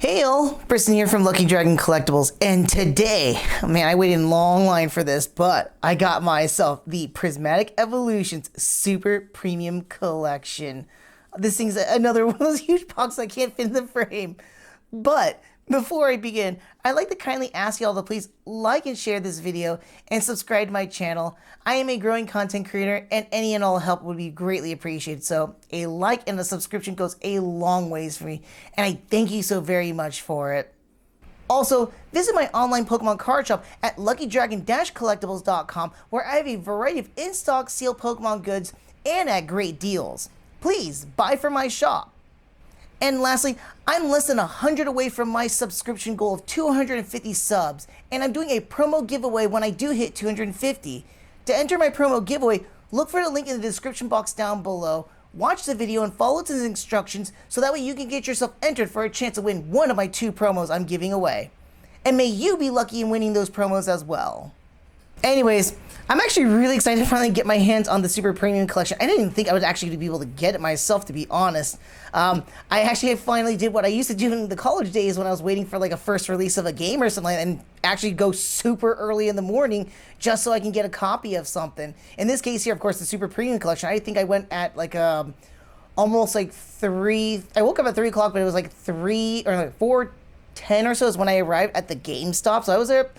Hail, Briston here from Lucky Dragon Collectibles, and today, man, I waited in a long line for this, but I got myself the Prismatic Evolutions Super Premium Collection. This thing's another one of those huge boxes I can't fit in the frame. But before I begin, I'd like to kindly ask y'all to please like and share this video and subscribe to my channel. I am a growing content creator and any and all help would be greatly appreciated. So a like and a subscription goes a long ways for me and I thank you so very much for it. Also, visit my online Pokemon card shop at luckydragon-collectibles.com where I have a variety of in-stock sealed Pokemon goods and at great deals. Please buy from my shop. And lastly, I'm less than 100 away from my subscription goal of 250 subs, and I'm doing a promo giveaway when I do hit 250. To enter my promo giveaway, look for the link in the description box down below, watch the video and follow the instructions so that way you can get yourself entered for a chance to win one of my 2 promos I'm giving away. And may you be lucky in winning those promos as well. Anyways, I'm actually really excited to finally get my hands on the Super Premium Collection. I didn't even think I would actually be able to get it myself, to be honest. I actually finally did what I used to do in the college days when I was waiting for like a first release of a game or something, and actually go super early in the morning just so I can get a copy of something. In this case here, of course, the Super Premium Collection, I think I went at like almost like 3, I woke up at 3 o'clock, but it was like 3 or like 4:10 or so is when I arrived at the GameStop. So I was there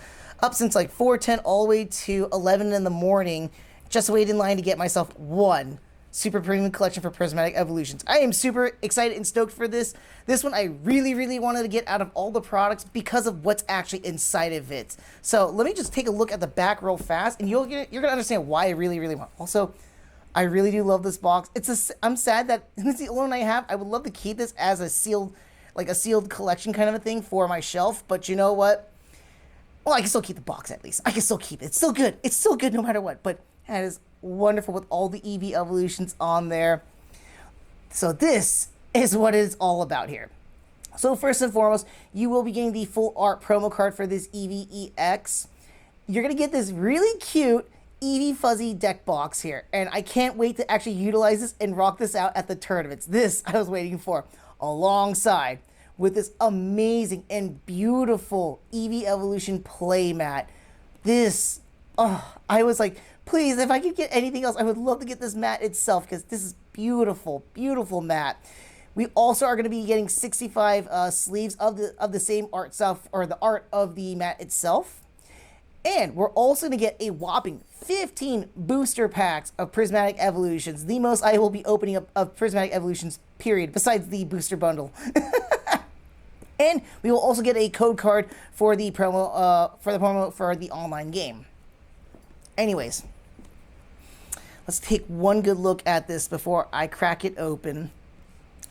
up since like 4:10 all the way to 11 in the morning, just waiting in line to get myself one Super Premium Collection for Prismatic Evolutions. I am super excited and stoked for this. This one I really wanted to get out of all the products because of what's actually inside of it. So let me just take a look at the back real fast, and you're gonna understand why I really want. Also, I really do love this box. I'm sad that it's the only one I have. I would love to keep this as a sealed collection kind of a thing for my shelf, but you know what? Well, I can still keep the box at least. I can still keep it. It's still good. It's still good no matter what. But that is wonderful with all the EV evolutions on there. So this is what it's all about here. So first and foremost, you will be getting the full art promo card for this EVEX. You're going to get this really cute Eevee Fuzzy deck box here. And I can't wait to actually utilize this and rock this out at the tournaments. This I was waiting for, alongside with this amazing and beautiful Eevee Evolution playmat. This, I was like, please, if I could get anything else, I would love to get this mat itself because this is beautiful, beautiful mat. We also are going to be getting 65 sleeves of the same art stuff, or the art of the mat itself. And we're also going to get a whopping 15 booster packs of Prismatic Evolutions, the most I will be opening up of Prismatic Evolutions, period, besides the booster bundle. And we will also get a code card for the promo for the online game. Anyways, let's take one good look at this before I crack it open.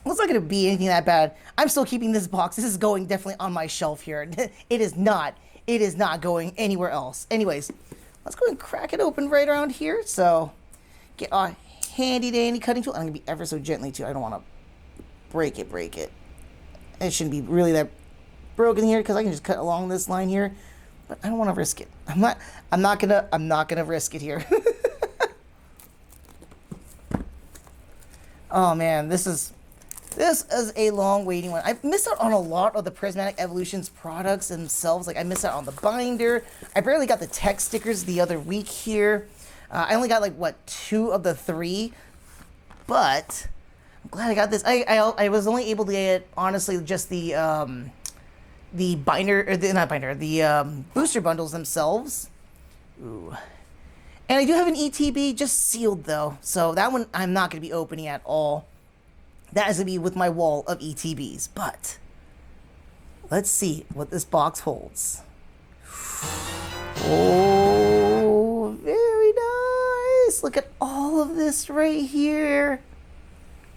Well, it's not going to be anything that bad. I'm still keeping this box. This is going definitely on my shelf here. It is not going anywhere else. Anyways, let's go and crack it open right around here. So get a handy dandy cutting tool. I'm going to be ever so gently too. I don't want to break it. It shouldn't be really that broken here because I can just cut along this line here, but I don't want to risk it. I'm not gonna risk it here. Oh man, this is a long waiting one. I've missed out on a lot of the Prismatic Evolutions products themselves. Like I missed out on the binder. I barely got the tech stickers the other week here. I only got like 2 of the 3, but I'm glad I got this. I was only able to get, honestly, just the binder, or the booster bundles themselves. Ooh. And I do have an ETB, just sealed though. So that one I'm not going to be opening at all. That is going to be with my wall of ETBs. But let's see what this box holds. Oh, very nice. Look at all of this right here.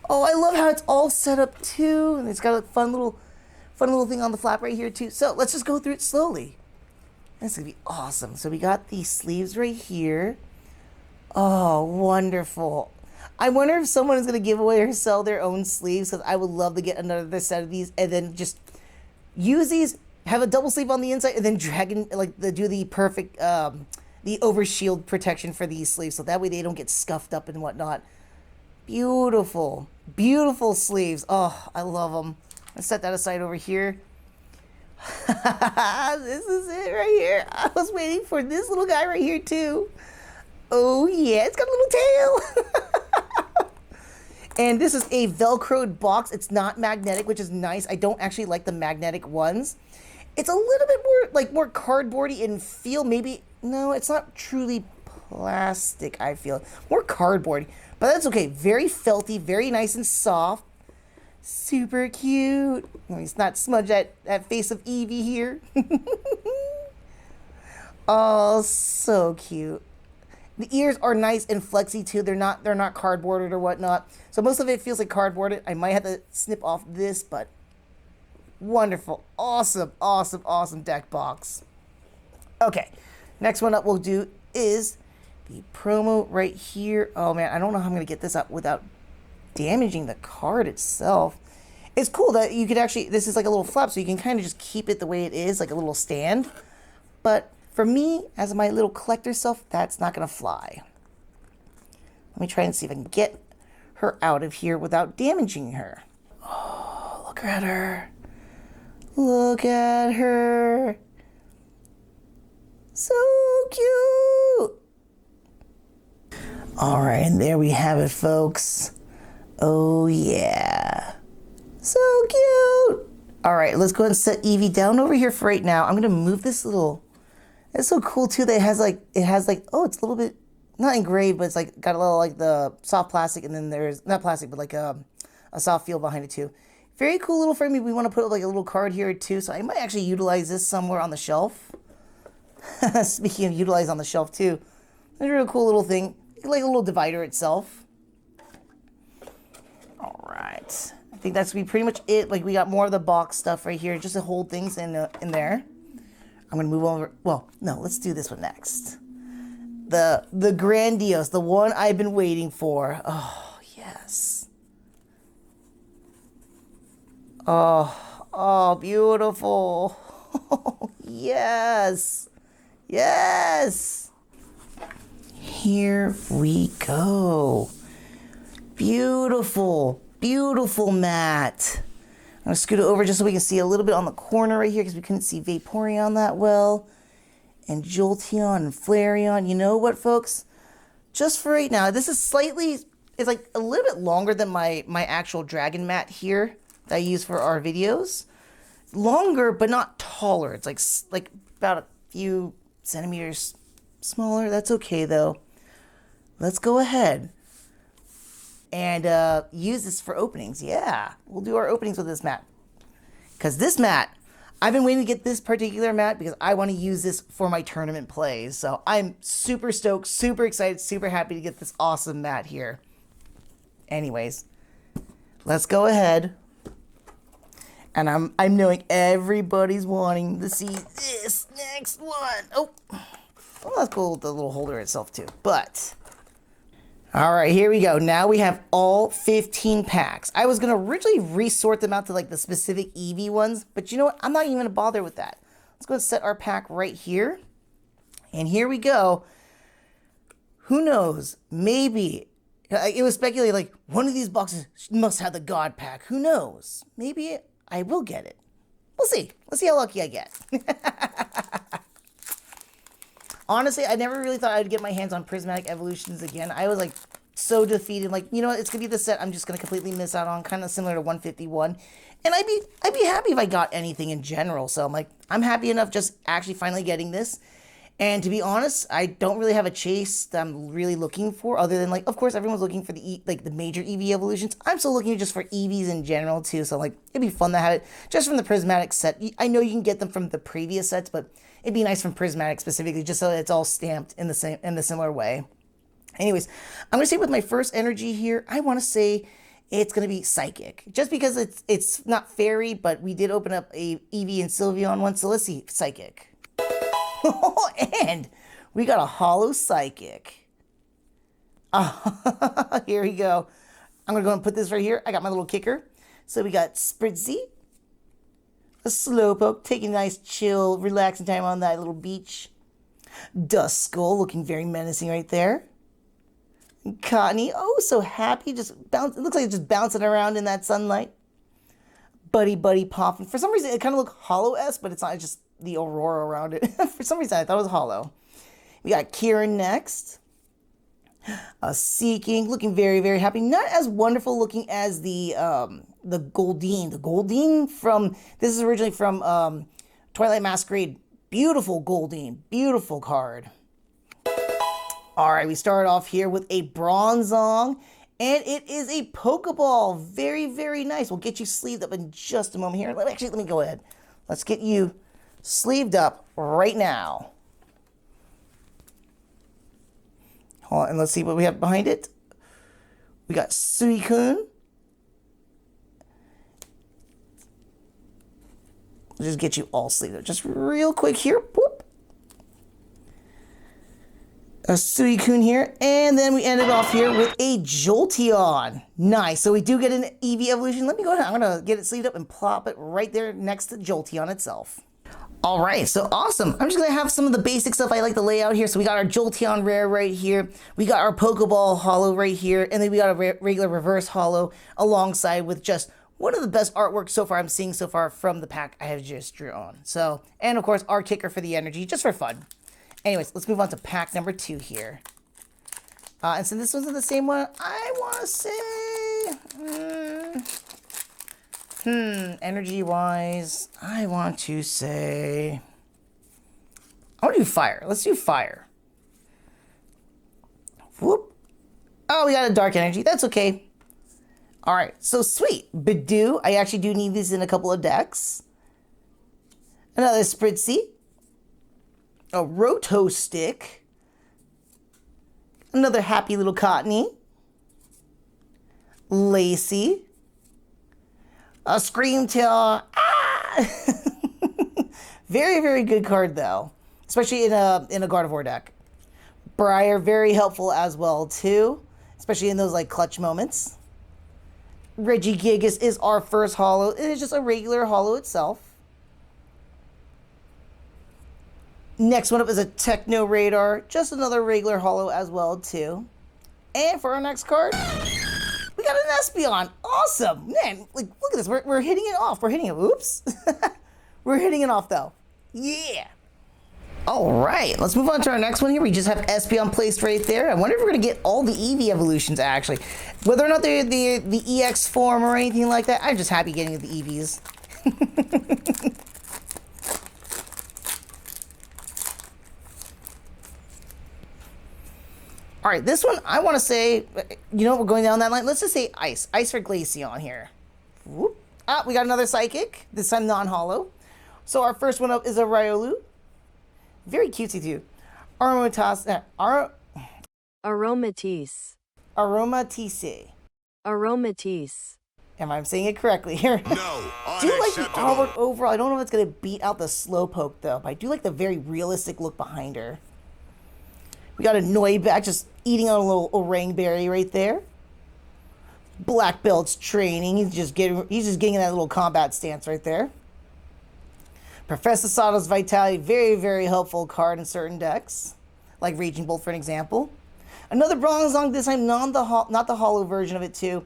Oh, I love how it's all set up too, and it's got a fun little thing on the flap right here too. So let's just go through it slowly. This is gonna be awesome. So we got these sleeves right here. Oh, wonderful. I wonder if someone is gonna give away or sell their own sleeves, because I would love to get another set of these and then just use these, have a double sleeve on the inside, and then drag in, do the perfect the overshield protection for these sleeves, so that way they don't get scuffed up and whatnot. Beautiful, beautiful sleeves. Oh, I love them. Let's set that aside over here. This is it right here. I was waiting for this little guy right here too. Oh yeah, it's got a little tail. And this is a Velcroed box. It's not magnetic, which is nice. I don't actually like the magnetic ones. It's a little bit more cardboardy in feel. Maybe, no, it's not truly plastic, I feel. More cardboardy, but that's okay. Very felty, very nice and soft. Super cute. Let's not smudge that face of Eevee here. Oh, so cute. The ears are nice and flexy too. They're not cardboarded or whatnot. So most of it feels like cardboarded. I might have to snip off this, but wonderful. Awesome, awesome, awesome deck box. Okay, next one up we'll do is the promo right here. Oh man, I don't know how I'm gonna get this up without damaging the card itself. It's cool that you could actually, this is like a little flap, so you can kind of just keep it the way it is, like a little stand. But for me, as my little collector self, that's not gonna fly. Let me try and see if I can get her out of here without damaging her. Oh, look at her. Look at her. So cute. All right, and there we have it, folks. Oh yeah, so cute. All right, let's go ahead and set Eevee down over here for right now. I'm gonna move this little, it's so cool too that it has like, oh, it's a little bit, not engraved, but it's like got a little like the soft plastic, and then there's, not plastic, but like a soft feel behind it too. Very cool little frame. We want to put like a little card here too, so I might actually utilize this somewhere on the shelf. Speaking of utilize on the shelf too, it's a real cool little thing, like a little divider itself. All right, I think that's gonna be pretty much it. Like we got more of the box stuff right here, just to hold things in there. I'm gonna move over. Well, no, let's do this one next. The grandiose, the one I've been waiting for. Oh yes. Oh, beautiful. Yes, yes. Here we go. Beautiful, beautiful mat. I'm gonna scoot it over just so we can see a little bit on the corner right here because we couldn't see Vaporeon that well. And Jolteon and Flareon. You know what, folks? Just for right now, this is slightly, it's like a little bit longer than my actual dragon mat here that I use for our videos. Longer, but not taller. It's like about a few centimeters smaller. That's okay though. Let's go ahead and use this for openings. Yeah, we'll do our openings with this mat. Because this mat, I've been waiting to get this particular mat because I want to use this for my tournament plays. So I'm super stoked, super excited, super happy to get this awesome mat here. Anyways, let's go ahead. And I'm knowing everybody's wanting to see this next one. Oh, well, that's cool with the little holder itself too. But all right, here we go. Now we have all 15 packs. I was gonna originally resort them out to like the specific Eevee ones, but you know what? I'm not even gonna bother with that. Let's go and set our pack right here. And here we go. Who knows? Maybe it was speculated like one of these boxes must have the God pack. Who knows? Maybe I will get it. We'll see. Let's see how lucky I get. Honestly, I never really thought I'd get my hands on Prismatic Evolutions again. I was like so defeated. Like, you know what? It's gonna be the set I'm just gonna completely miss out on, kind of similar to 151. And I'd be happy if I got anything in general. So I'm like, I'm happy enough just actually finally getting this. And to be honest, I don't really have a chase that I'm really looking for, other than like, of course, everyone's looking for the major Eevee evolutions. I'm still looking just for Eevees in general too. So like, it'd be fun to have it just from the Prismatic set. I know you can get them from the previous sets, but it'd be nice from Prismatic specifically, just so that it's all stamped in the similar way. Anyways, I'm gonna say with my first energy here, I want to say it's gonna be Psychic, just because it's not Fairy, but we did open up a Eevee and Sylveon one, so let's see Psychic. And we got a Holo Psychic. Here we go. I'm gonna go and put this right here. I got my little kicker. So we got Spritzy, a Slowpoke, taking a nice chill, relaxing time on that little beach. Duskull, looking very menacing right there. Cottony, oh, so happy, just bounce. It looks like it's just bouncing around in that sunlight. Buddy Buddy Poppin'. For some reason, it kind of looked hollow-esque, but it's not, it's just the aurora around it. For some reason, I thought it was hollow. We got Kieran next. Seeking, looking very, very happy. Not as wonderful looking as the Goldeen. The Goldeen from, this is originally from Twilight Masquerade. Beautiful Goldeen. Beautiful card. All right, we start off here with a Bronzong, and it is a Pokeball. Very, very nice. We'll get you sleeved up in just a moment here. Let me go ahead. Let's get you sleeved up right now. Hold on, and let's see what we have behind it. We got Suicune. Just get you all sleeved up. Just real quick here. Boop. A Suicune here. And then we ended off here with a Jolteon. Nice. So we do get an Eevee evolution. Let me go ahead. I'm going to get it sleeved up and plop it right there next to Jolteon itself. All right, so awesome. I'm just gonna have some of the basic stuff I like to lay out here. So we got our Jolteon rare right here. We got our Pokeball holo right here. And then we got a regular reverse holo alongside with just one of the best artwork so far I'm seeing so far from the pack I have just drew on. So, and of course, our kicker for the energy, just for fun. Anyways, let's move on to pack number 2 here. And since this one's in the same one, I wanna say, energy-wise, I want to say, I want to do fire. Let's do fire. Whoop. Oh, we got a dark energy. That's okay. All right, so sweet. Bidoof. I actually do need these in a couple of decks. Another Spritzee. A Roto Stick. Another happy little Cottony. Lacey. A Screamtail. Ah! Very, very good card though, especially in a Gardevoir deck. Briar, very helpful as well too, especially in those like clutch moments. Regigigas is our first holo. It is just a regular holo itself. Next one up is a Techno Radar, just another regular holo as well too. And for our next card, we got an Espeon. Awesome. Man, like, look at this. We're hitting it off. We're hitting it. Oops. We're hitting it off, though. Yeah. All right. Let's move on to our next one here. We just have Espeon placed right there. I wonder if we're going to get all the Eevee evolutions, actually. Whether or not they're the EX form or anything like that, I'm just happy getting the EVs. All right, this one, I want to say, you know, we're going down that line. Let's just say Ice. Ice for Glaceon here. Whoop. Ah, we got another Psychic, this time non-holo. So our first one up is a Riolu. Very cutesy, too. Aromatisse. Aromatisse. Am I saying it correctly here? No, I do like the artwork overall. I don't know if it's going to beat out the Slowpoke, though. But I do like the very realistic look behind her. We got a Noibat just eating on a little orang berry right there. Black Belt's training. He's just getting in that little combat stance right there. Professor Sato's Vitality, very, very helpful card in certain decks, like Raging Bolt for an example. Another Bronzong, this time not the holo version of it too.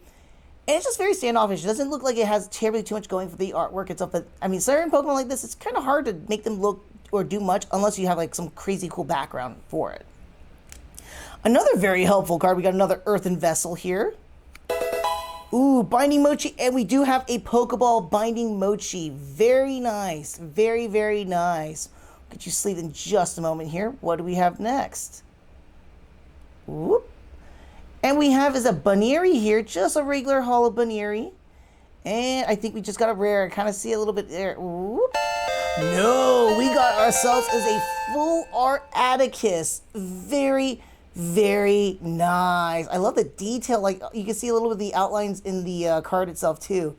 And it's just very standoffish. It doesn't look like it has terribly too much going for the artwork itself. But I mean, certain Pokemon like this, it's kind of hard to make them look or do much unless you have like some crazy cool background for it. Another very helpful card, we got another Earthen Vessel here. Ooh, Binding Mochi, and we do have a Pokeball Binding Mochi. Very nice, very, very nice. Get you sleeved in just a moment here. What do we have next? Whoop. And we have is a Baneri here, just a regular holo Baneri. And I think we just got a rare. I kind of see a little bit there. Whoop. No, we got ourselves as a full art Atticus. Very, very nice. I love the detail. Like you can see a little bit of the outlines in the card itself too.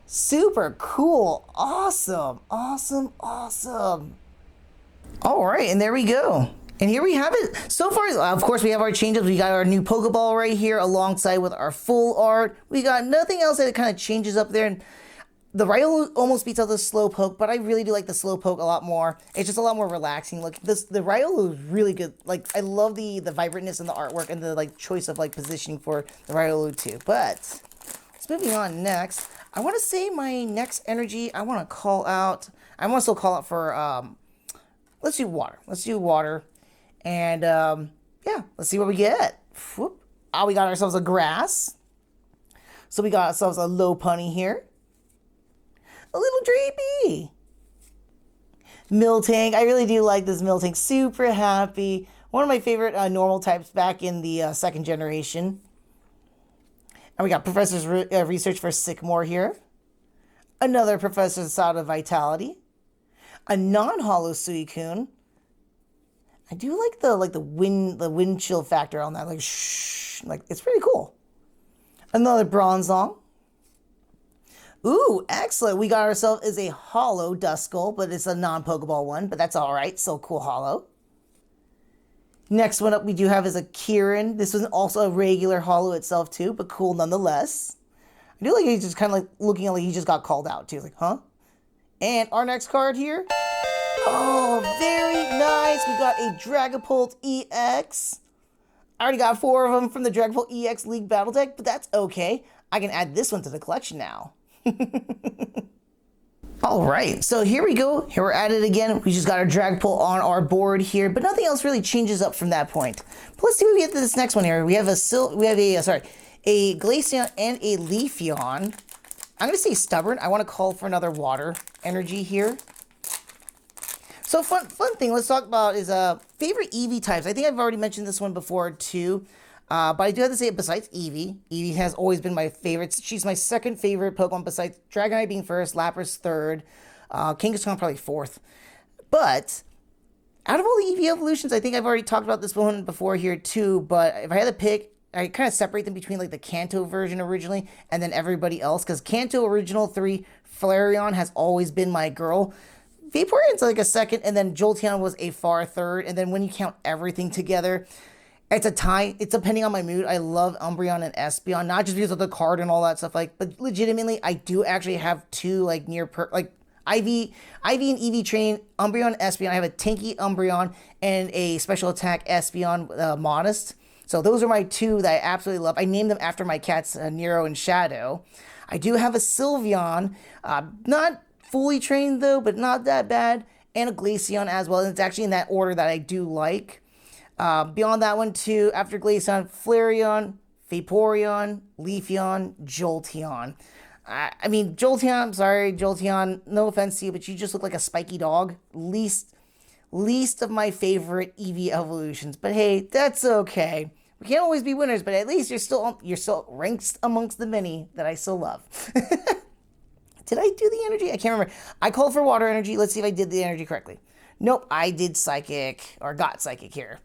Super cool. Awesome. Awesome. Awesome. All right, and there we go. And here we have it. So far, of course, we have our changes. We got our new Pokeball right here alongside with our full art. We got nothing else that kind of changes up there. And the Riolu almost beats out the Slowpoke, but I really do like the Slowpoke a lot more. It's just a lot more relaxing. Look, the Riolu is really good. Like, I love the vibrantness in the artwork and the like choice of like positioning for the Riolu too. But let's moving on next. I want to say my next energy, I want to call out, I want to still call out for, let's do water. Let's do water. And, yeah, let's see what we get. Whoop. Oh, we got ourselves a grass. So we got ourselves a Lopunny here. A little Drapey. Miltank. I really do like this Miltank. Super happy. One of my favorite normal types back in the second generation. And we got Professor's Research for Sycamore here. Another Professor's Side of Vitality. A non-holo Suicune. I do like the wind chill factor on that. Like shh, like it's pretty cool. Another Bronzong. Ooh, excellent. We got ourselves is a holo Duskull, but it's a non-Pokeball one, but that's all right. So cool holo. Next one up we do have is a Kieran. This was also a regular holo itself too, but cool nonetheless. I do like he's just kind of like looking like he just got called out too. Like, huh? And our next card here. Oh, very nice. We got a Dragapult EX. I already got 4 of them from the Dragapult EX League Battle Deck, but that's okay. I can add this one to the collection now. All right, so here we go. Here we're at it again. We just got our Dragapult on our board here, but nothing else really changes up from that point. But let's see what we get to this next one here. We have a Glaceon and a Leafeon. I'm gonna say stubborn. I want to call for another water energy here. So fun thing. Let's talk about is favorite Eevee types. I think I've already mentioned this one before too. But I do have to say, besides Eevee, Eevee has always been my favorite. She's my second favorite Pokemon besides Dragonite being first, Lapras third, Kangaskhan probably fourth. But out of all the Eevee evolutions, I think I've already talked about this one before here too. But if I had to pick, I kind of separate them between like the Kanto version originally and then everybody else. Because Kanto original 3, Flareon has always been my girl. Vaporeon's like a second, and then Jolteon was a far third. And then when you count everything together, it's a tie. It's depending on my mood. I love Umbreon and Espeon, not just because of the card and all that stuff. Like, but legitimately, I do actually have two like IV and EV train Umbreon and Espeon. I have a tanky Umbreon and a special attack Espeon Modest. So those are my two that I absolutely love. I named them after my cats Nero and Shadow. I do have a Sylveon, not fully trained though, but not that bad, and a Glaceon as well. And it's actually in that order that I do like. Beyond that one too, after Glaceon, Flareon, Vaporeon, Leafeon, Jolteon. I mean, Jolteon, I'm sorry, Jolteon, no offense to you, but you just look like a spiky dog. Least of my favorite Eevee evolutions. But hey, that's okay. We can't always be winners, but at least you're still ranked amongst the many that I still love. Did I do the energy? I can't remember. I called for water energy. Let's see if I did the energy correctly. Nope, I did psychic, or got psychic here.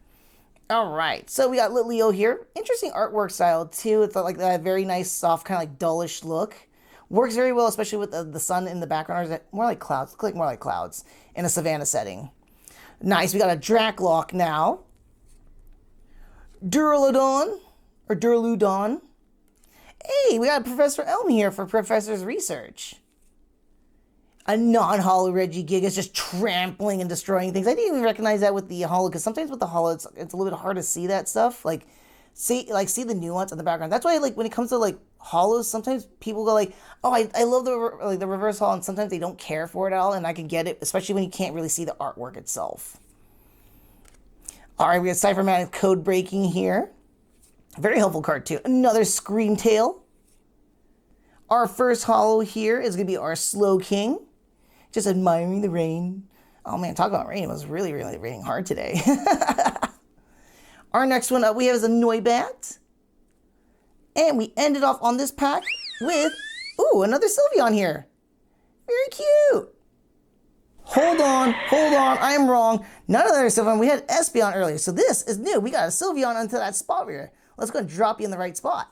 All right, so we got Litleo here. Interesting artwork style too. It's like that very nice, soft, kind of like dullish look. Works very well, especially with the sun in the background. Or is it more like clouds? Look like more like clouds in a savanna setting. Nice. We got a Dracloak now. Duraludon or Duraludon. Hey, we got Professor Elm here for Professor's Research. A non-holo Regigigas just trampling and destroying things. I didn't even recognize that with the holo, because sometimes with the holo, it's a little bit hard to see that stuff. Like, see the nuance in the background. That's why, like, when it comes to like holos, sometimes people go like, "Oh, I love the reverse holo," and sometimes they don't care for it at all, and I can get it, especially when you can't really see the artwork itself. All right, we got Cyphermatic code breaking here. Very helpful card too. Another Screamtail. Our first holo here is gonna be our Slowking. Just admiring the rain. Oh man, talk about rain. It was really, really raining hard today. Our next one up we have is a Noibat. And we ended off on this pack with, ooh, another Sylveon here. Very cute. Hold on, I'm wrong. None of the other Sylveon, we had Espeon earlier. So this is new. We got a Sylveon onto that spot here. Let's go and drop you in the right spot.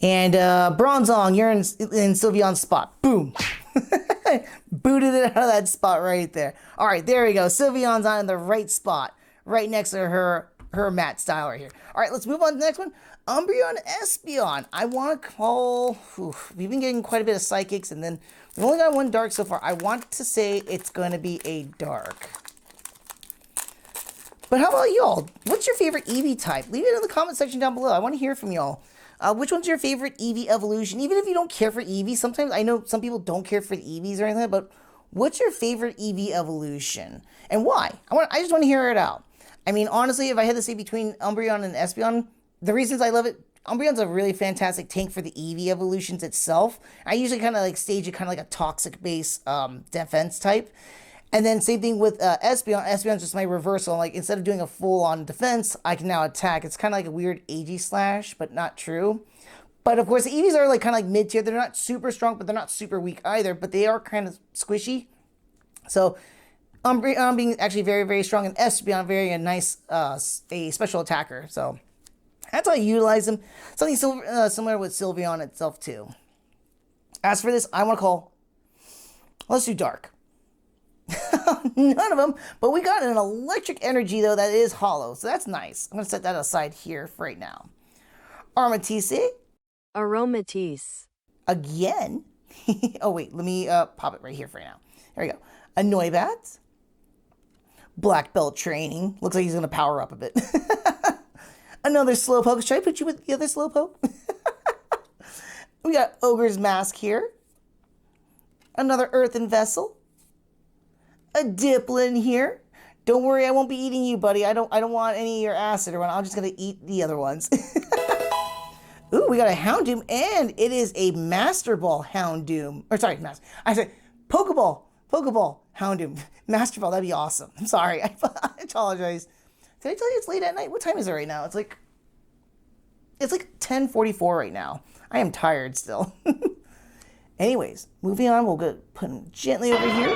And Bronzong, you're in Sylveon's spot. Boom. Booted it out of that spot right there. All right, there we go. Sylveon's on in the right spot, right next to her mat style right here. All right, let's move on to the next one. Umbreon Espeon. I want to call... we've been getting quite a bit of psychics, and then we've only got one dark so far. I want to say it's going to be a dark. But how about y'all? What's your favorite Eevee type? Leave it in the comment section down below. I want to hear from y'all. Which one's your favorite Eevee evolution? Even if you don't care for Eevee, sometimes I know some people don't care for the Eevees or anything, but what's your favorite Eevee evolution and why? I just want to hear it out. I mean, honestly, if I had to say between Umbreon and Espeon, the reasons I love it, Umbreon's a really fantastic tank for the Eevee evolutions itself. I usually kind of like stage it kind of like a toxic base defense type. And then same thing with Espeon. Espeon's just my reversal. Like instead of doing a full-on defense, I can now attack. It's kind of like a weird AG slash, but not true. But of course, the Eevees are like kind of like mid-tier. They're not super strong, but they're not super weak either. But they are kind of squishy. So Umbreon being actually very, very strong, and Espeon very a nice a special attacker. So that's how I utilize them. Something similar with Sylveon itself too. As for this, I want to call. Let's do Dark. None of them, but we got an electric energy though that is hollow, so that's nice. I'm gonna set that aside here for right now. Armatisse Aromatisse. again. Oh wait, let me pop it right here for right now. There we go. A Noibat. Black belt training. Looks like he's gonna power up a bit. Another Slowpoke. Should I put you with the other Slowpoke? We got Ogre's Mask here. Another Earthen Vessel. A Diplin here. Don't worry, I won't be eating you, buddy. I don't want any of your acid or what. I'm just gonna eat the other ones. Ooh, we got a Houndoom, and it is a Master Ball Houndoom. Or sorry, I said Pokeball Houndoom. Master Ball, that'd be awesome. I'm sorry. I apologize. Did I tell you it's late at night? What time is it right now? It's like 10:44 right now. I am tired still. Anyways, moving on. We'll go put them gently over here.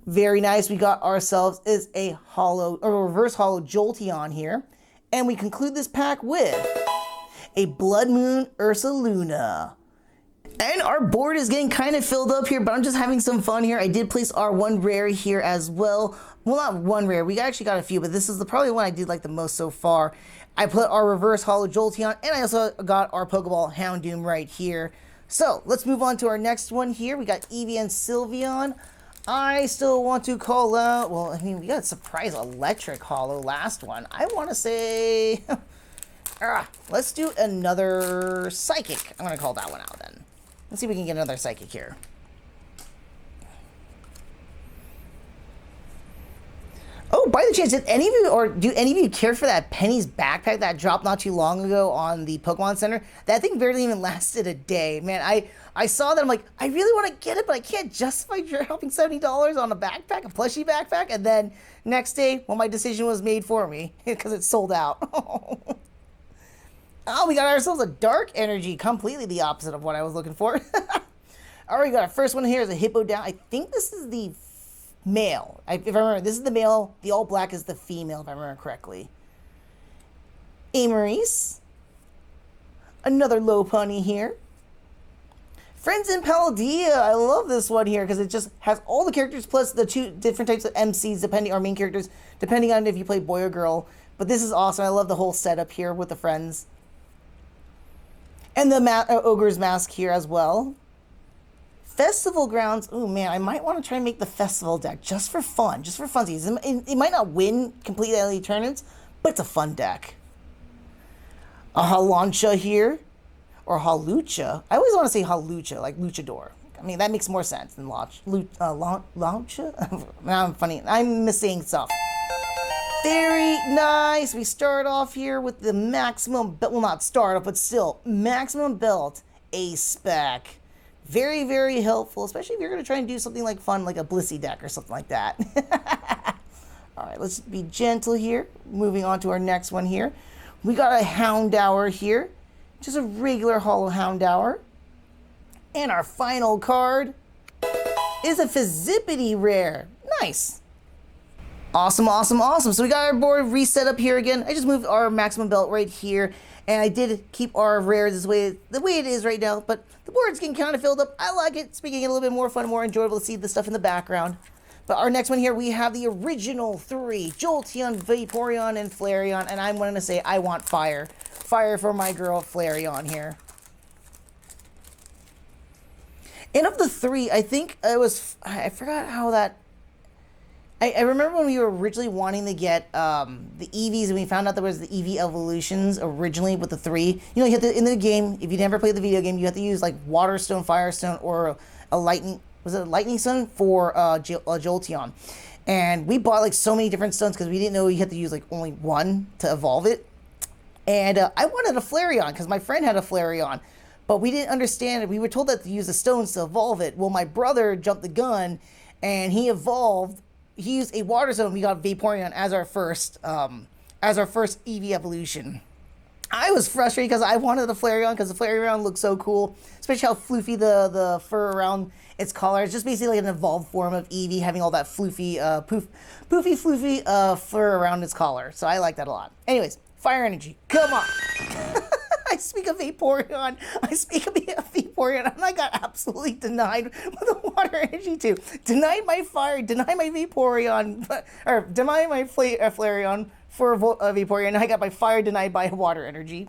Very nice. We got ourselves is a reverse hollow Jolteon here. And we conclude this pack with a Blood Moon Ursaluna. And our board is getting kind of filled up here, but I'm just having some fun here. I did place our one rare here as well. Well, not one rare. We actually got a few, but this is probably the one I did like the most so far. I put our reverse hollow Jolteon, and I also got our Pokeball Houndoom right here. So let's move on to our next one here. We got Eevee and Sylveon. I still want to call out, well, I mean, we got a surprise electric hollow last one. I want to say, let's do another psychic. I'm going to call that one out then. Let's see if we can get another psychic here. Oh, by the chance, did any of you, or do any of you care for that Penny's backpack that dropped not too long ago on the Pokemon Center? That thing barely even lasted a day. Man, I saw that, I'm like, I really want to get it, but I can't justify dropping $70 on a backpack, a plushie backpack, and then next day, well, my decision was made for me, because it sold out. Oh, we got ourselves a Dark Energy, completely the opposite of what I was looking for. All right, we got our first one here is a Hippo down. I think this is the male. If I remember, this is the male. The all black is the female, if I remember correctly. Amarice. Another Lopunny here. Friends in Paldea. I love this one here because it just has all the characters plus the two different types of MCs, depending, or main characters, depending on if you play boy or girl. But this is awesome. I love the whole setup here with the friends. And the Ogre's Mask here as well. Festival Grounds. Oh man, I might want to try and make the festival deck just for fun, just for funsies. It might not win completely any tournaments, but it's a fun deck. A Halancha here, or Halucha. I always want to say Halucha, like Luchador. I mean, that makes more sense than Launcha. Now I'm funny. I'm missing stuff. Very nice. We start off here with the maximum, well, not start off, but still maximum belt ace spec. Very, very helpful, especially if you're going to try and do something like fun, like a Blissey deck or something like that. All right, let's be gentle here. Moving on to our next one here. We got a Houndour here, just a regular hollow Houndour. And our final card is a Fizzipity rare. Nice. Awesome, awesome, awesome. So we got our board reset up here again. I just moved our maximum belt right here. And I did keep our rares the way it is right now, but the board's getting kind of filled up. I like it. It's making it a little bit more fun, more enjoyable to see the stuff in the background. But our next one here, we have the original three, Jolteon, Vaporeon, and Flareon. And I'm going to say I want fire. Fire for my girl Flareon here. And of the three, I think I forgot how that, I remember when we were originally wanting to get the EVs, and we found out there was the EV evolutions originally with the 3. You know, you have to, in the game, if you never played the video game, you have to use like water stone, fire stone, or a lightning. Was it a lightning stone for Jolteon? And we bought like so many different stones because we didn't know you had to use like only one to evolve it. And I wanted a Flareon because my friend had a Flareon, but we didn't understand it. We were told that to use the stones to evolve it. Well, my brother jumped the gun, and he evolved. He used a water stone. We got Vaporeon as our first EV evolution. I was frustrated because I wanted the Flareon because the Flareon looked so cool, especially how floofy the fur around its collar. It's just basically like an evolved form of Eevee, having all that floofy, floofy fur around its collar. So I like that a lot. Anyways, fire energy, come on. I speak of Vaporeon, and I got absolutely denied with the water energy too. Denied my fire, denied my Vaporeon, or denied my Flareon for Vaporeon, and I got my fire denied by water energy.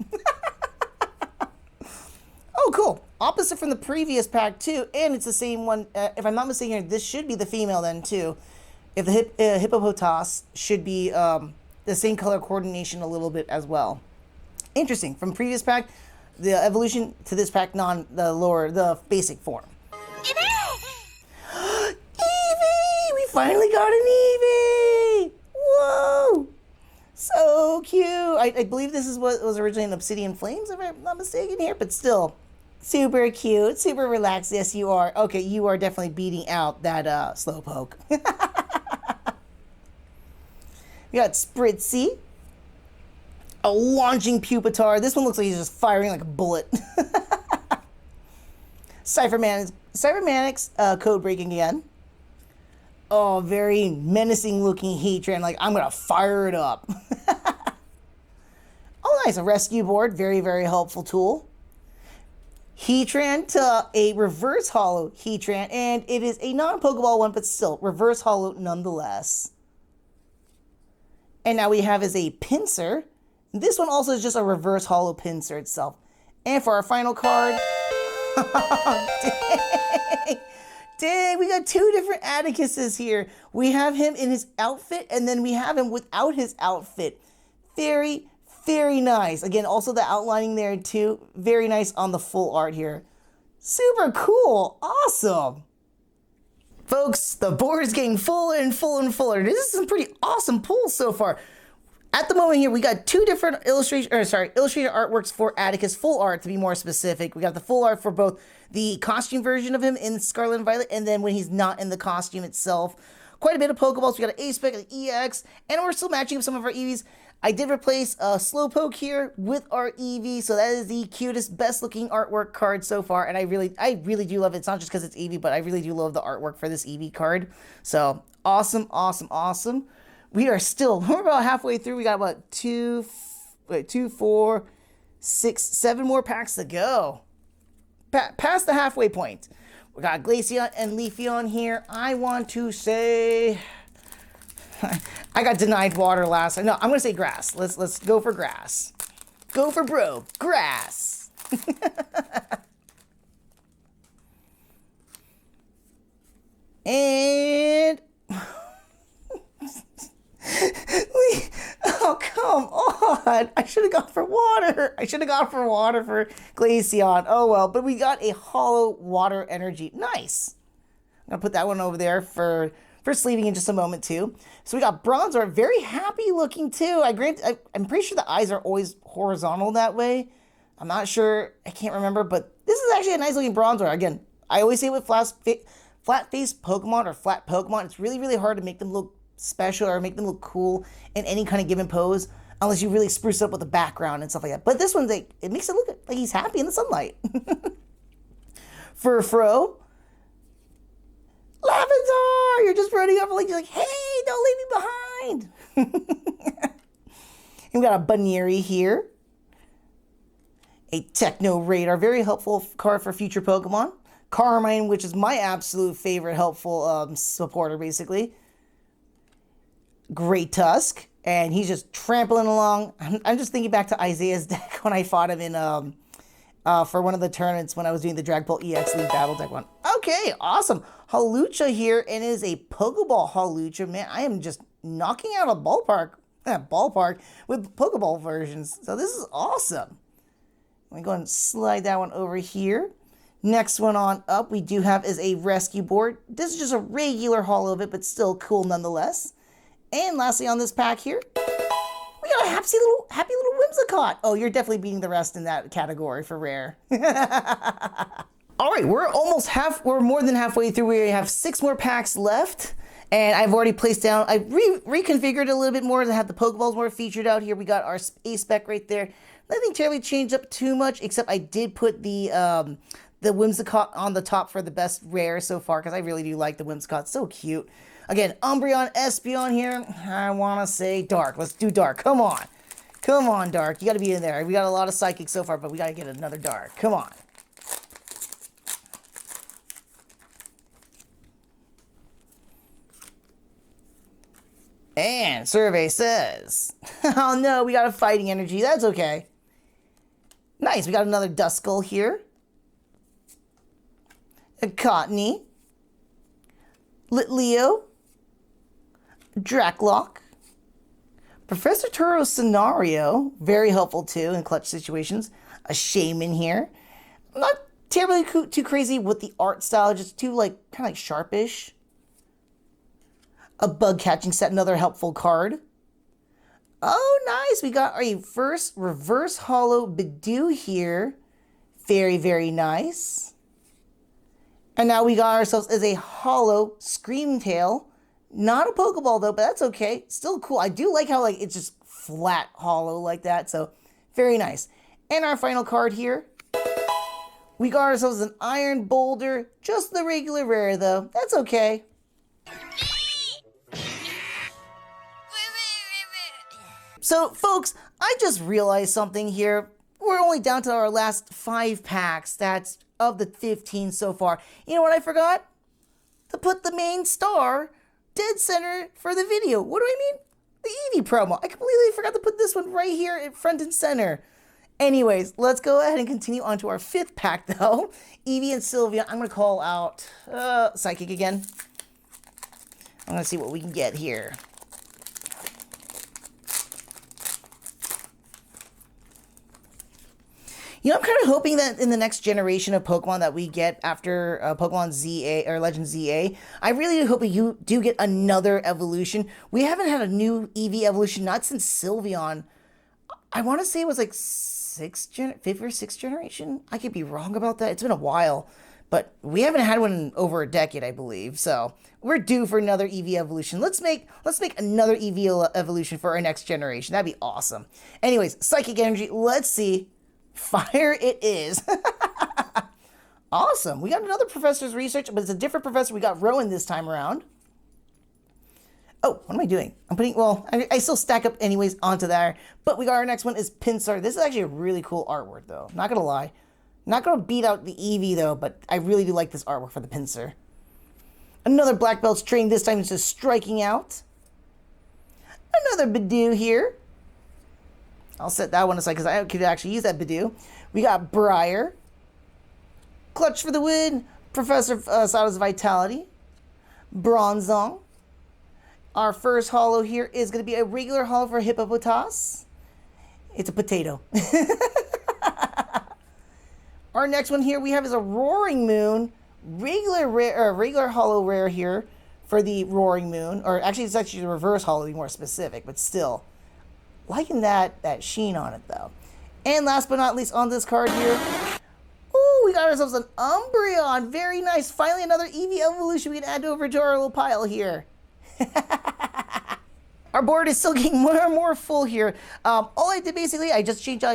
Oh, cool. Opposite from the previous pack too, and it's the same one. If I'm not mistaken, this should be the female then too. If the Hippopotas should be the same color coordination a little bit as well. Interesting. From previous pack, the evolution to this pack, the basic form. Eevee! We finally got an Eevee! Whoa! So cute. I believe this is what was originally an Obsidian Flames, if I'm not mistaken here, but still. Super cute, super relaxed. Yes, you are. Okay, you are definitely beating out that Slowpoke. We got Spritzy. A launching Pupitar. This one looks like he's just firing like a bullet. Cybermanix code breaking again. Oh, very menacing looking Heatran. Like, I'm going to fire it up. Oh, nice. A rescue board. Very, very helpful tool. Heatran to a reverse holo Heatran. And it is a non-Pokeball one, but still reverse holo nonetheless. And now we have as a Pinsir. This one also is just a reverse holo Pinsir itself. And for our final card, dang, we got 2 different Atticuses here. We have him in his outfit, and then we have him without his outfit. Very, very nice. Again, also the outlining there too. Very nice on the full art here. Super cool. Awesome. Folks, the board is getting fuller and fuller and fuller. This is some pretty awesome pulls so far. At the moment here, we got 2 different illustrated artworks for Atticus, full art to be more specific. We got the full art for both the costume version of him in Scarlet and Violet, and then when he's not in the costume itself. Quite a bit of Pokeballs. We got an A-Spec, an EX, and we're still matching up some of our EVs. I did replace a Slowpoke here with our EV, so that is the cutest, best looking artwork card so far, and I really do love it. It's not just because it's EV, but I really do love the artwork for this EV card. So awesome, awesome, awesome. We're about halfway through. We got what, 2, 4, 6, 7 more packs to go. Past the halfway point. We got Glaceon and Leafeon here. I want to say, I got denied water last time. No, I'm gonna say grass. Let's go for grass. Go for grass. And oh, come on. I should have gone for water. For Glaceon. Oh, well. But we got a holo water energy. Nice. I'm going to put that one over there for sleeving in just a moment, too. So we got Bronzor. Very happy looking, too. I'm pretty sure the eyes are always horizontal that way. I'm not sure. I can't remember. But this is actually a nice looking Bronzor. Again, I always say with flat-faced Pokemon or flat Pokemon, it's really, really hard to make them look special or make them look cool in any kind of given pose unless you really spruce up with the background and stuff like that. But this one's like, it makes it look like he's happy in the sunlight. Furfro. Lavender! You're just running up like, you're like, hey, don't leave me behind. And we got a Baneri here. A Techno Radar, very helpful card for future Pokemon. Carmine, which is my absolute favorite helpful supporter, basically. Great Tusk, and he's just trampling along. I'm just thinking back to Isaiah's deck when I fought him in for one of the tournaments when I was doing the Drag Ball EX League Battle Deck one. Okay, awesome. Halucha here, and it is a Pokeball Halucha. Man, I am just knocking out a ballpark with Pokeball versions. So this is awesome. Let me go and slide that one over here. Next one on up we do have is a rescue board. This is just a regular holo of it, but still cool nonetheless. And lastly on this pack here, we got a happy little Whimsicott. Oh, you're definitely beating the rest in that category for rare. All right, we're more than halfway through. We have 6 more packs left. And I've already placed down, I reconfigured it a little bit more to have the Pokeballs more featured out here. We got our A-Spec right there. Nothing terribly changed up too much, except I did put the Whimsicott on the top for the best rare so far, because I really do like the Whimsicott. So cute. Again, Umbreon, Espeon here. I want to say Dark. Let's do Dark. Come on. Come on, Dark. You got to be in there. We got a lot of Psychic so far, but we got to get another Dark. Come on. And survey says, oh no, we got a Fighting Energy. That's okay. Nice. We got another Duskull here. A Cottony. Litleo. Dracloak. Professor Turo's Scenario. Very helpful too in clutch situations. A Shaman here. Not terribly too crazy with the art style. Just too kind of like sharpish. A Bug Catching Set, another helpful card. Oh, nice. We got our first reverse holo Bidoof here. Very, very nice. And now we got ourselves as a holo Screamtail. Not a Pokeball though, but that's okay. Still cool. I do like how it's just flat holo like that. So very nice. And our final card here. We got ourselves an Iron Boulder. Just the regular rare though. That's okay. So, folks, I just realized something here. We're only down to our last 5 packs. That's of the 15 so far. You know what I forgot? To put the main star dead center for the video. What do I mean? The Eevee promo. I completely forgot to put this one right here in front and center. Anyways, let's go ahead and continue on to our 5th pack, though. Eevee and Sylvia. I'm going to call out Psychic again. I'm going to see what we can get here. You know, I'm kind of hoping that in the next generation of Pokemon that we get after Pokemon ZA or Legend ZA, I really do hope you do get another evolution. We haven't had a new Eevee evolution, not since Sylveon. I want to say it was like 5th or 6th generation. I could be wrong about that. It's been a while, but we haven't had one in over a decade, I believe. So we're due for another Eevee evolution. Let's make another Eevee evolution for our next generation. That'd be awesome. Anyways, Psychic Energy. Let's see. Fire it is. Awesome. We got another professor's research, but it's a different professor. We got Rowan this time around. Oh, what am I doing? I still stack up anyways onto there. But we got our next one is Pinsir. This is actually a really cool artwork though. Not gonna lie. Not gonna beat out the Eevee though, but I really do like this artwork for the Pinsir. Another Black Belt's train, this time it's just striking out. Another Bidoof here. I'll set that one aside because I could actually use that Bidoof. We got Briar. Clutch for the win. Professor Sada's Vitality. Bronzong. Our first holo here is going to be a regular holo for Hippopotas. It's a potato. Our next one here we have is a Roaring Moon. Regular holo rare here for the Roaring Moon. Or actually it's actually the reverse holo to be more specific, but still. Liking that sheen on it though. And last but not least on this card here, ooh, we got ourselves an Umbreon. Very nice. Finally another Eevee evolution we can add over to our little pile here. Our board is still getting more and more full here. All I did basically, I just changed,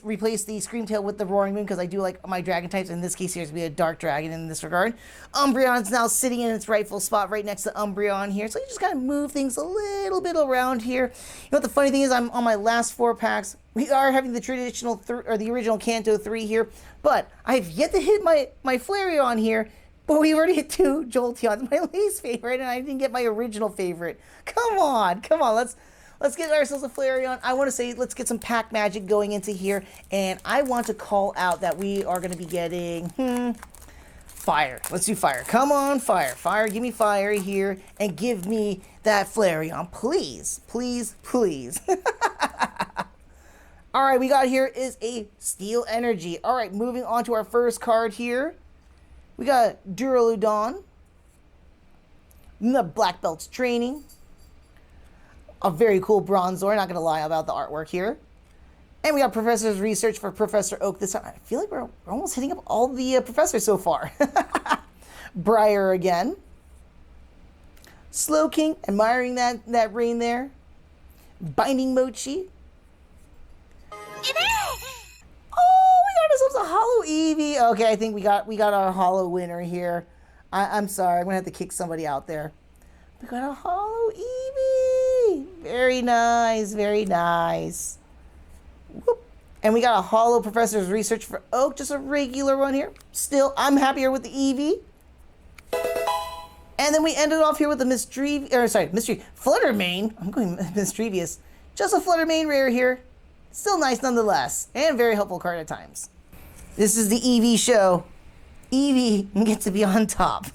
replaced the Screamtail with the Roaring Moon because I do like my dragon types. In this case here, it's going to be a Dark Dragon in this regard. Umbreon's now sitting in its rightful spot right next to Umbreon here. So you just kind of move things a little bit around here. You know what the funny thing is? I'm on my last 4 packs. We are having the traditional, or the original Kanto 3 here. But I've yet to hit my Flareon here. But we already hit 2 Jolteons, my least favorite, and I didn't get my original favorite. Come on, let's get ourselves a Flareon. I want to say let's get some pack magic going into here. And I want to call out that we are going to be getting, fire. Let's do fire. Come on, fire. Fire, give me fire here. And give me that Flareon. Please, please, please. All right, we got here is a Steel Energy. All right, moving on to our first card here. We got Duraludon. The Black Belt's Training. A very cool Bronzor, not going to lie about the artwork here. And we got Professor's Research for Professor Oak this time. I feel like we're almost hitting up all the professors so far. Briar again. Slowking, admiring that rain there. Binding Mochi. Oh, we got ourselves a Hollow Eevee. Okay, I think we got our Hollow winner here. I'm sorry, I'm gonna have to kick somebody out there. We got a Hollow Eevee. Very nice, very nice. Whoop. And we got a Hollow Professor's Research for Oak, just a regular one here. Still, I'm happier with the Eevee. And then we ended off here with the Fluttermane. I'm going mischievous. Just a Fluttermane rare here. Still nice nonetheless, and very helpful card at times. This is the Eevee show. Eevee gets to be on top.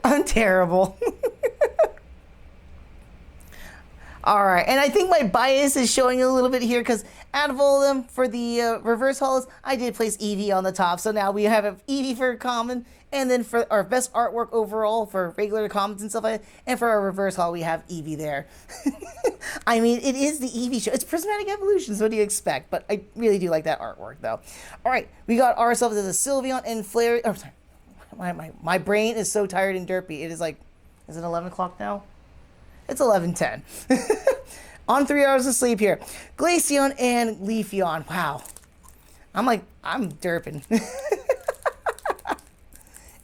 I'm terrible. All right, and I think my bias is showing a little bit here because out of all of them, for the reverse holos, I did place Eevee on the top. So now we have an Eevee for common, and then for our best artwork overall for regular commons and stuff like that, and for our reverse holo, we have Eevee there. I mean, it is the Eevee show. It's Prismatic Evolutions. What do you expect? But I really do like that artwork, though. All right, we got ourselves as a Sylveon and Flare. Oh, sorry. My brain is so tired and derpy. It is like, is it 11 o'clock now? It's 11:10. On 3 hours of sleep here. Glaceon and Leafeon. Wow. I'm derping.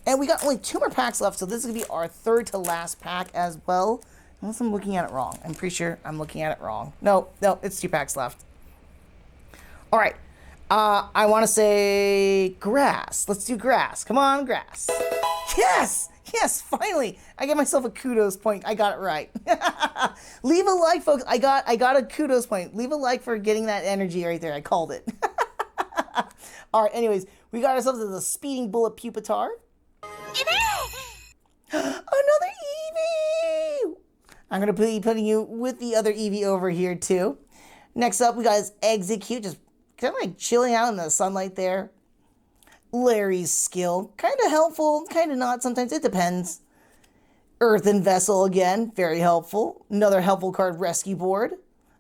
And we got only 2 more packs left, so this is going to be our third to last pack as well. Unless I'm looking at it wrong. I'm pretty sure I'm looking at it wrong. No, it's 2 packs left. All right. I want to say grass. Let's do grass. Come on, grass. Yes! Yes, finally. I get myself a kudos point. I got it right. Leave a like, folks. I got a kudos point. Leave a like for getting that energy right there. I called it. All right, anyways, we got ourselves a speeding bullet Pupitar. Another Eevee! I'm going to be putting you with the other Eevee over here, too. Next up, we got his Execute, just kind of like chilling out in the sunlight there. Larry's Skill, kind of helpful, kind of not. Sometimes it depends. Earthen Vessel again, very helpful. Another helpful card, Rescue Board.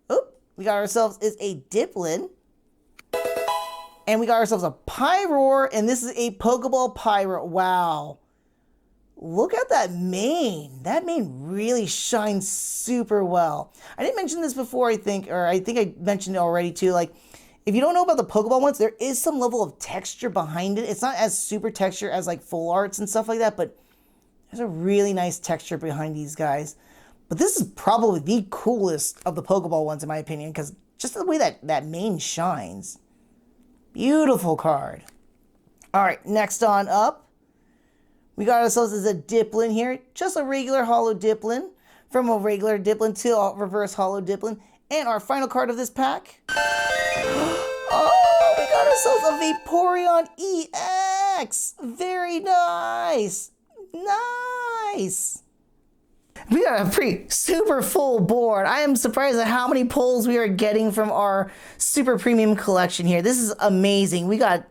Oh, we got ourselves is a Diplin. And we got ourselves a Pyroar, and this is a Pokeball Pyro. Wow. Look at that mane. That mane really shines super well. I didn't mention this before, I think I mentioned it already too. Like, if you don't know about the Pokeball ones, there is some level of texture behind it. It's not as super texture as like full arts and stuff like that, but there's a really nice texture behind these guys. But this is probably the coolest of the Pokeball ones in my opinion, because just the way that mane shines. Beautiful card. All right, next on up, we got ourselves as a Diplin here. Just a regular Holo Diplin. From a regular Diplin to a reverse Holo Diplin. And our final card of this pack. Oh, we got ourselves a Vaporeon EX. Very nice. Nice. We got a pretty super full board. I am surprised at how many pulls we are getting from our super premium collection here. This is amazing. We got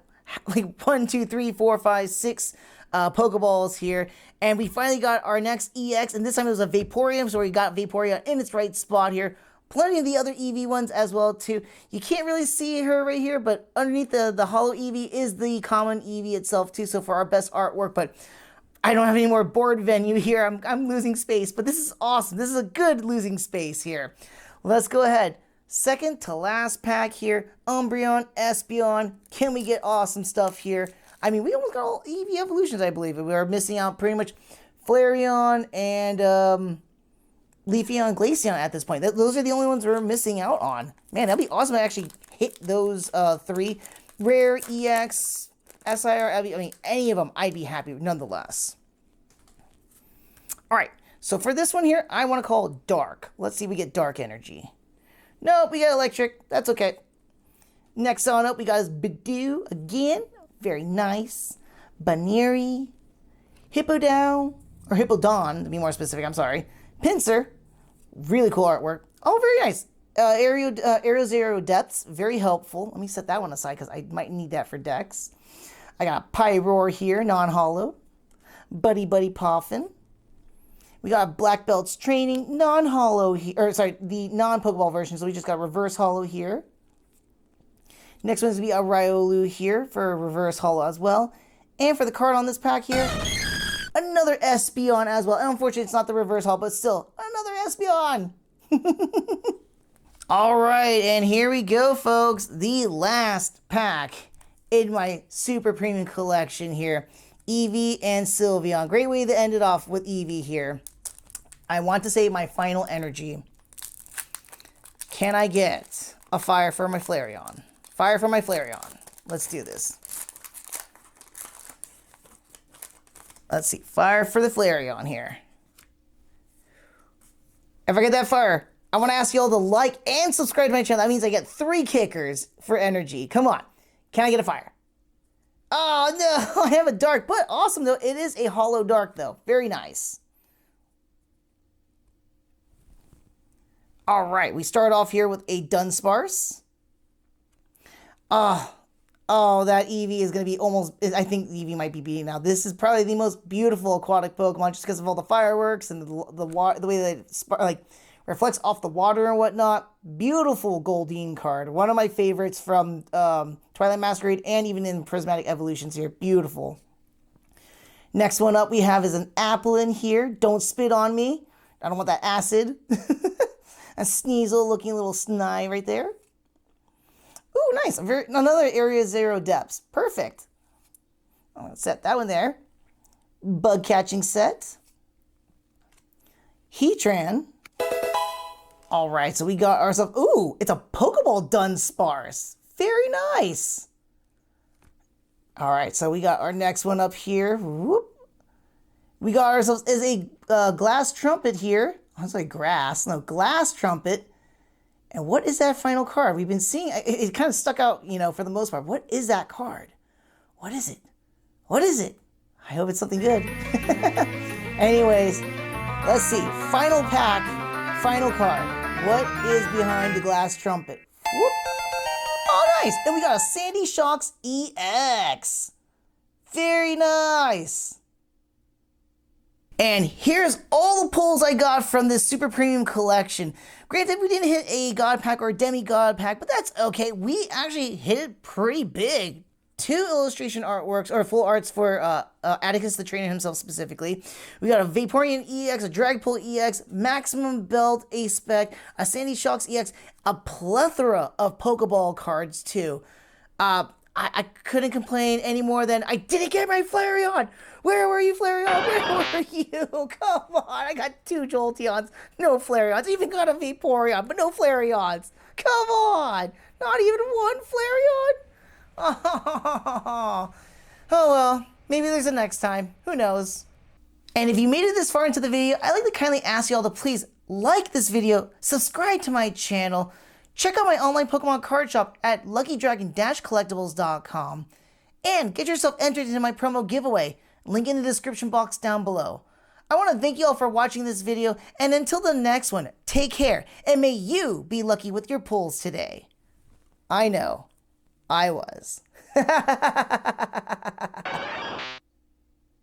like 1, 2, 3, 4, 5, 6 Pokeballs here. And we finally got our next EX. And this time it was a Vaporeon. So we got Vaporeon in its right spot here. Plenty of the other Eevee ones as well too. You can't really see her right here, but underneath the Holo Eevee is the common Eevee itself too. So for our best artwork, but I don't have any more board venue here. I'm losing space, but this is awesome. This is a good losing space here. Let's go ahead. Second to last pack here. Umbreon, Espeon. Can we get awesome stuff here? I mean, we almost got all Eevee evolutions, I believe. We are missing out pretty much Flareon and Leafeon, Glaceon at this point. Those are the only ones we're missing out on. Man, that'd be awesome to actually hit those 3. Rare, EX, SIR, I mean, any of them, I'd be happy with nonetheless. All right, So for this one here, I want to call dark. Let's see if we get dark energy. Nope, we got electric. That's okay. Next on up, we got is Bidoo again. Very nice. Baneri. Hippodon, or Hippodon, to be more specific, I'm sorry. Pincer. Really cool artwork. Oh, very nice. Aero Zero Depths. Very helpful. Let me set that one aside because I might need that for decks. I got Pyroar here, non-hollow. Buddy Poffin. We got Black Belts Training, non-hollow here, or sorry, the non-Pokeball version, so we just got reverse hollow here. Next one's gonna be a Riolu here for reverse hollow as well. And for the card on this pack here, another Espeon as well. And unfortunately, it's not the reverse hollow, but still, another Espeon. All right, and here we go, folks. The last pack in my super premium collection here. Eevee and Sylveon. Great way to end it off with Eevee here. I want to save my final energy. Can I get a fire for my Flareon? Fire for my Flareon. Let's do this. Let's see. Fire for the Flareon here. If I get that fire, I want to ask you all to like and subscribe to my channel. That means I get 3 kickers for energy. Come on. Can I get a fire? Oh, no. I have a dark, but awesome, though. It is a hollow dark, though. Very nice. All right. We start off here with a Dunsparce. Oh, that Eevee is going to be almost... I think Eevee might be beating now. This is probably the most beautiful aquatic Pokemon just because of all the fireworks and the way that it reflects off the water and whatnot. Beautiful Goldeen card. One of my favorites from Twilight Masquerade and even in Prismatic Evolutions here. Beautiful. Next one up we have is an Applin here. Don't spit on me. I don't want that acid. A Sneasel looking little snide right there. Ooh, nice. Another Area Zero Depths. Perfect. I'm going to set that one there. Bug catching set. Heatran. All right, so we got ourselves... Ooh, it's a Pokeball Dunsparce. Very nice. All right, so we got our next one up here. Whoop. We got ourselves is a glass trumpet here. I was like grass. No, glass trumpet. And what is that final card? We've been seeing, it kind of stuck out, you know, for the most part. What is that card? What is it? What is it? I hope it's something good. Anyways, let's see. Final pack, final card. What is behind the glass trumpet? Whoop. Oh, nice. And we got a Sandy Shocks EX. Very nice. And here's all the pulls I got from this super premium collection. Granted, we didn't hit a God pack or a demigod pack, but that's okay. We actually hit it pretty big. 2 illustration artworks, or full arts for Atticus the Trainer himself specifically. We got a Vaporeon EX, a Dragapult EX, Maximum Belt A-Spec, a Sandy Shocks EX, a plethora of Pokeball cards too. I couldn't complain any more than I didn't get my Flareon. Where were you, Flareon? Where were you? Come on, I got 2 Jolteons, no Flareons. Even got a Vaporeon, but no Flareons. Come on, not even 1 Flareon? Oh well, maybe there's a next time. Who knows? And if you made it this far into the video, I'd like to kindly ask y'all to please like this video, subscribe to my channel, check out my online Pokemon card shop at luckydragon-collectibles.com, and get yourself entered into my promo giveaway. Link in the description box down below. I want to thank you all for watching this video, and until the next one, take care, and may you be lucky with your pulls today. I know. I was.